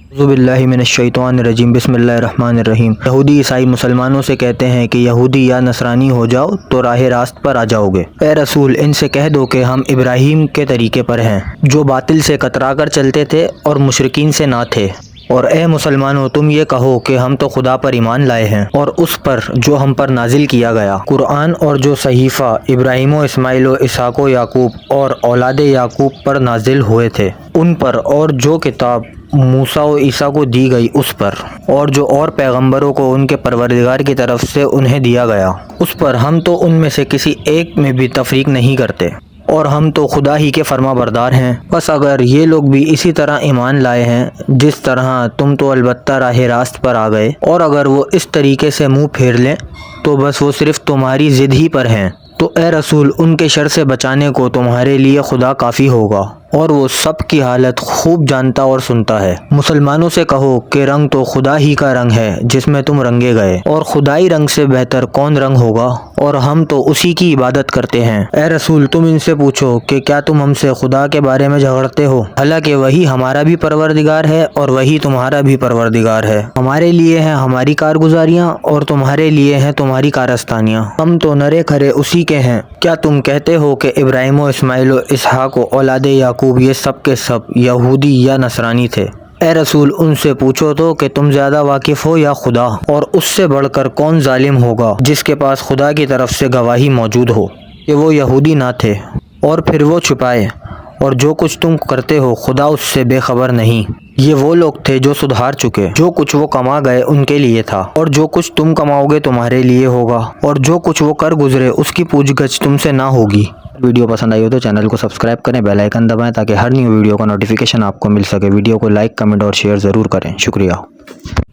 اعوذ باللہ من الشیطان الرجیم بسم اللہ الرحمن الرحیم۔ یہودی عیسائی مسلمانوں سے کہتے ہیں کہ یہودی یا نصرانی ہو جاؤ تو راہ راست پر آ جاؤ گے۔ اے رسول ان سے کہہ دو کہ ہم ابراہیم کے طریقے پر ہیں جو باطل سے کترا کر چلتے تھے اور مشرکین سے نہ تھے۔ اور اے مسلمانوں تم یہ کہو کہ ہم تو خدا پر ایمان لائے ہیں اور اس پر جو ہم پر نازل کیا گیا قرآن اور جو صحیفہ ابراہیم و اسماعیل و اسحاق و یعقوب اور اولاد یعقوب پر نازل ہوئے تھے ان پر، اور جو کتاب موسیٰ و عیسیٰ کو دی گئی اس پر، اور جو اور پیغمبروں کو ان کے پروردگار کی طرف سے انہیں دیا گیا اس پر۔ ہم تو ان میں سے کسی ایک میں بھی تفریق نہیں کرتے اور ہم تو خدا ہی کے فرما بردار ہیں۔ بس اگر یہ لوگ بھی اسی طرح ایمان لائے ہیں جس طرح تم تو البتہ راہ راست پر آ گئے، اور اگر وہ اس طریقے سے منہ پھیر لیں تو بس وہ صرف تمہاری ضد ہی پر ہیں۔ تو اے رسول ان کے شر سے بچانے کو تمہارے لیے خدا کافی ہوگا، اور وہ سب کی حالت خوب جانتا اور سنتا ہے۔ مسلمانوں سے کہو کہ رنگ تو خدا ہی کا رنگ ہے جس میں تم رنگے گئے، اور خدائی رنگ سے بہتر کون رنگ ہوگا، اور ہم تو اسی کی عبادت کرتے ہیں۔ اے رسول تم ان سے پوچھو کہ کیا تم ہم سے خدا کے بارے میں جھگڑتے ہو، حالانکہ وہی ہمارا بھی پروردگار ہے اور وہی تمہارا بھی پروردگار ہے۔ ہمارے لیے ہیں ہماری کارگزاریاں اور تمہارے لیے ہیں تمہاری کارستانیاں، ہم تو نرے کھرے اسی کے ہیں۔ کیا تم کہتے ہو کہ ابراہیم و اسماعیل و اسحاق و اولاد یعقوب یہ سب کے سب یہودی یا نصرانی تھے؟ اے رسول ان سے پوچھو تو کہ تم زیادہ واقف ہو یا خدا، اور اس سے بڑھ کر کون ظالم ہوگا جس کے پاس خدا کی طرف سے گواہی موجود ہو کہ وہ یہودی نہ تھے اور پھر وہ چھپائے، اور جو کچھ تم کرتے ہو خدا اس سے بے خبر نہیں۔ یہ وہ لوگ تھے جو سدھار چکے، جو کچھ وہ کما گئے ان کے لیے تھا، اور جو کچھ تم کماؤ گے تمہارے لیے ہوگا، اور جو کچھ وہ کر گزرے اس کی پوچھ گچھ تم سے نہ ہوگی۔ ویڈیو پسند آئی ہو تو چینل کو سبسکرائب کریں، بیل آئیکن دبائیں تاکہ ہر نیو ویڈیو کا نوٹیفیکیشن آپ کو مل سکے۔ ویڈیو کو لائک، کمنٹ اور شیئر ضرور کریں۔ شکریہ۔